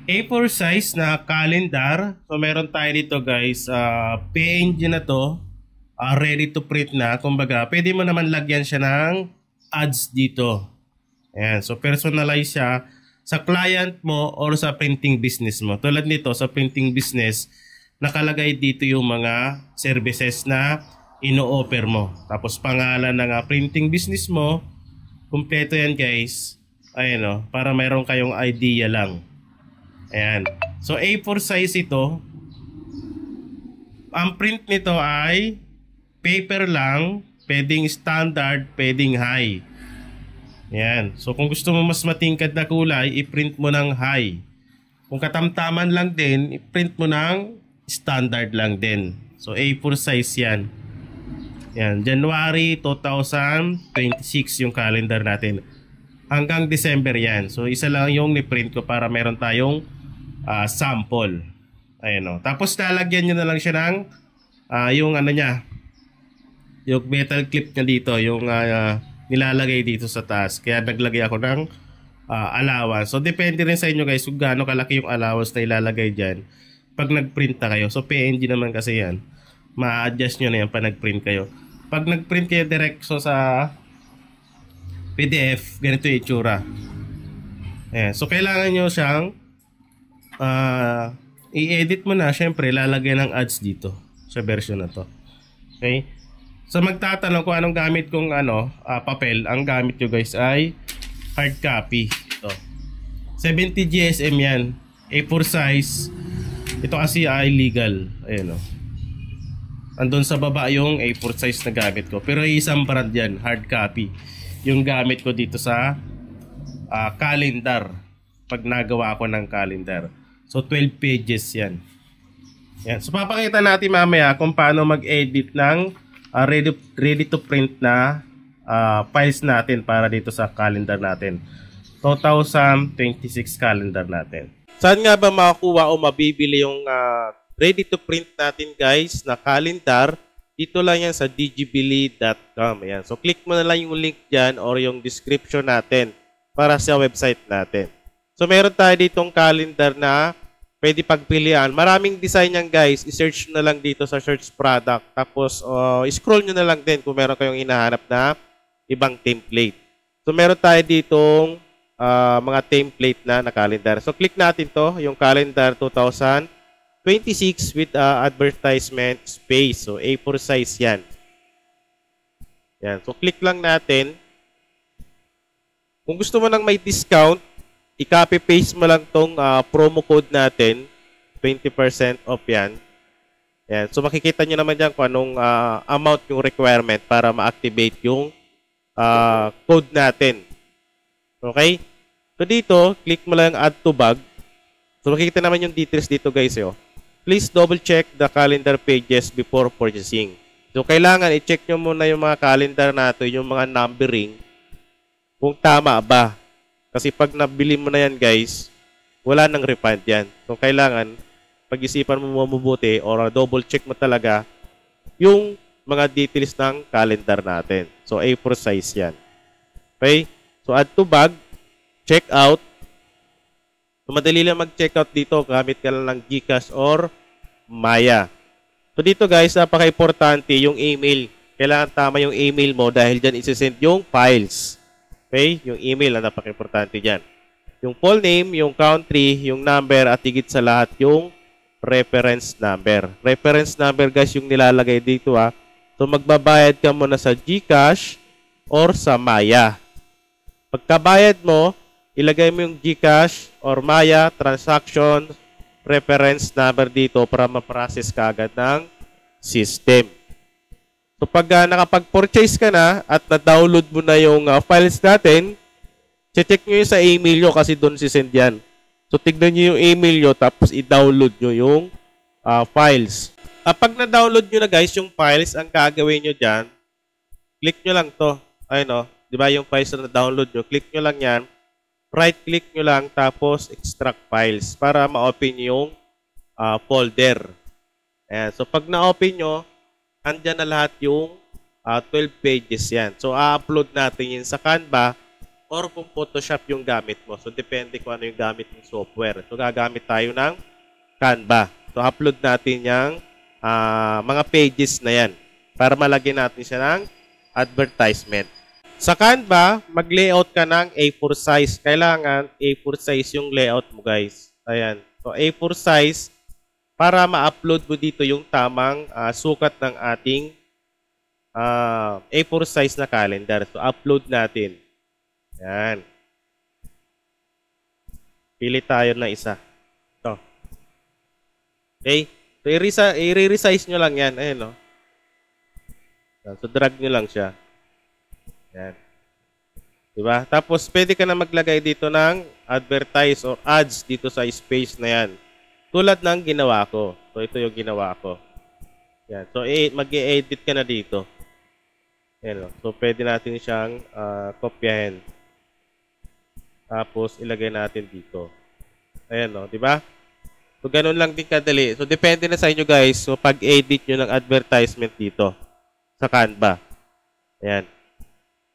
A4 size na calendar. So meron tayo dito guys, PNG na to, ready to print na. Kumbaga, pwede mo naman lagyan siya ng ads dito. Ayan, so personalize siya sa client mo or sa printing business mo. Tulad nito, sa printing business, nakalagay dito yung mga services na ino-offer mo. Tapos pangalan ng printing business mo, kumpleto yan guys. Ayan o, para mayroon kayong idea lang. Ayan. So A4 size ito. Ang print nito ay paper lang, pwedeng standard, pwedeng high. Ayan. So kung gusto mo mas matingkad na kulay, i-print mo ng high. Kung katamtaman lang din, i-print mo ng standard lang din. So A4 size yan. Yan, January 2026 yung calendar natin. Hanggang December yan. So isa lang yung ni-print ko para meron tayong sample. Ayan o. Tapos lalagyan nyo na lang siya ng yung ano niya, yung metal clip niya dito, yung nilalagay dito sa taas. Kaya naglagay ako ng allowance. So depende rin sa inyo guys kung gaano kalaki yung allowance na ilalagay dyan pag nag-print na kayo. So PNG naman kasi yan, ma-adjust nyo na yan pag nag-print kayo. Pag nag-print kayo diretso sa PDF, ganito yung itsura. Ayan. So kailangan nyo siyang i-edit mo na. Syempre lalagyan ng ads dito sa version na to. Okay. So magtatanong kung anong gamit kong papel. Ang gamit nyo guys ay hard copy. Ito 70 GSM yan, A4 size. Ito kasi ay legal. Ayan o. Andun sa baba yung A4 size na gamit ko. Pero isang brand yan, hard copy, yung gamit ko dito sa calendar. Pag nagawa ko ng calendar. So 12 pages yan. Yan. So papakita natin mamaya kung paano mag-edit ng ready to print na files natin para dito sa calendar natin. 2026 calendar natin. Saan nga ba makakuha o mabibili yung ready to print natin guys na calendar? Dito lang yan sa digibili.com. Ayan. So click mo na lang yung link dyan or yung description natin para sa website natin. So meron tayo ditong calendar na pwede pagpilian. Maraming design yan guys. I-search na lang dito sa search product. Tapos scroll nyo na lang din kung meron kayong hinahanap na ibang template. So meron tayo ditong mga template na calendar. So click natin to, yung calendar 2026 with advertisement space. So A4 size yan. Yan. So click lang natin. Kung gusto mo nang may discount, i-copy paste mo lang tong promo code natin. 20% off yan. Yan. So makikita nyo naman dyan kung anong amount yung requirement para ma-activate yung code natin. Okay? So dito, click mo lang add to bag. So makikita naman yung details dito guys. Please double check the calendar pages before purchasing. So kailangan i-check nyo muna yung mga calendar natin, yung mga numbering, kung tama ba. Kasi pag nabili mo na yan guys, wala nang refund yan. So kailangan pag-isipan mo mabuti or double check mo talaga yung mga details ng calendar natin. So A4 size yan. Okay? So add to bag, check out. So madali lang mag-check out dito, gamit ka lang ng GCash or Maya. So dito guys, napaka-importante yung email. Kailangan tama yung email mo dahil dyan isi-send yung files. Okay? Yung email na napaka-importante dyan. Yung full name, yung country, yung number, at higit sa lahat yung reference number. Reference number guys yung nilalagay dito ha. So magbabayad ka muna sa GCash or sa Maya. Pagkabayad mo, ilagay mo yung GCash or Maya transaction reference number dito para ma-process ka agad ng system. So pag nakapag-purchase ka na at na-download mo na yung files natin, check nyo yun sa email nyo kasi doon sisend yan. So tignan nyo yung email nyo tapos i-download nyo yung files. Pag na-download nyo na guys yung files, ang gagawin nyo dyan, click nyo lang to. Ayun o, di ba yung files na na-download nyo, click nyo lang yan. Right-click nyo lang tapos extract files para ma-open yung folder. Ayan. So pag na-open nyo, andyan na lahat yung 12 pages yan. So, a-upload natin yun sa Canva or kung Photoshop yung gamit mo. So, depende kung ano yung gamit ng software. So, gagamit tayo ng Canva. So, upload natin yung mga pages na yan para malagyan natin siya ng advertisement. Sa Canva, mag-layout ka ng A4 size. Kailangan A4 size yung layout mo, guys. Ayan. So, A4 size para ma-upload mo dito yung tamang sukat ng ating A4 size na calendar. So, upload natin. Ayan. Pili tayo na isa. Ito. Okay. So, i-resize nyo lang yan. Ayan, no? So, drag nyo lang siya. Ayan. Diba? Tapos, pwede ka na maglagay dito ng advertise or ads dito sa space na yan. Tulad ng ginawa ko. So, ito yung ginawa ko. Ayan. So, mag-i-edit ka na dito. Ayan, no? So, pwede natin siyang kopyahin. Tapos, ilagay natin dito. Ayan, no? Diba? So, ganun lang din kadali. So, depende na sa inyo, guys. So, pag-edit nyo ng advertisement dito sa Canva. Ayan.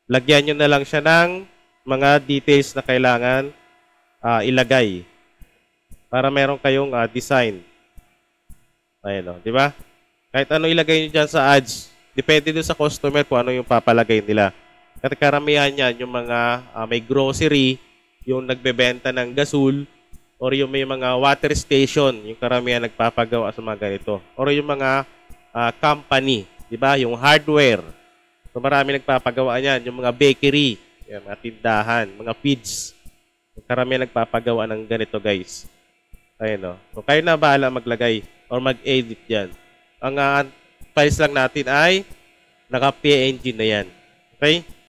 Lagyan nyo na lang siya ng mga details na kailangan ilagay para meron kayong design. Ayan, no? Diba? Kahit ano ilagay nyo dyan sa ads, depende din sa customer kung ano yung papalagay nila. Kasi karamihan yan, yung mga may grocery, yung nagbebenta ng gasol, or yung may mga water station, yung karamihan nagpapagawa sa mga ganito. Or yung mga company, di ba? Yung hardware. So marami nagpapagawa niyan. Yung mga bakery, yung mga tindahan, mga feeds. Yung karamihan nagpapagawa ng ganito, guys. Ayun, no? So kayo na bahala maglagay or mag-edit yan. Ang files lang natin ay naka-PNG na yan. Okay?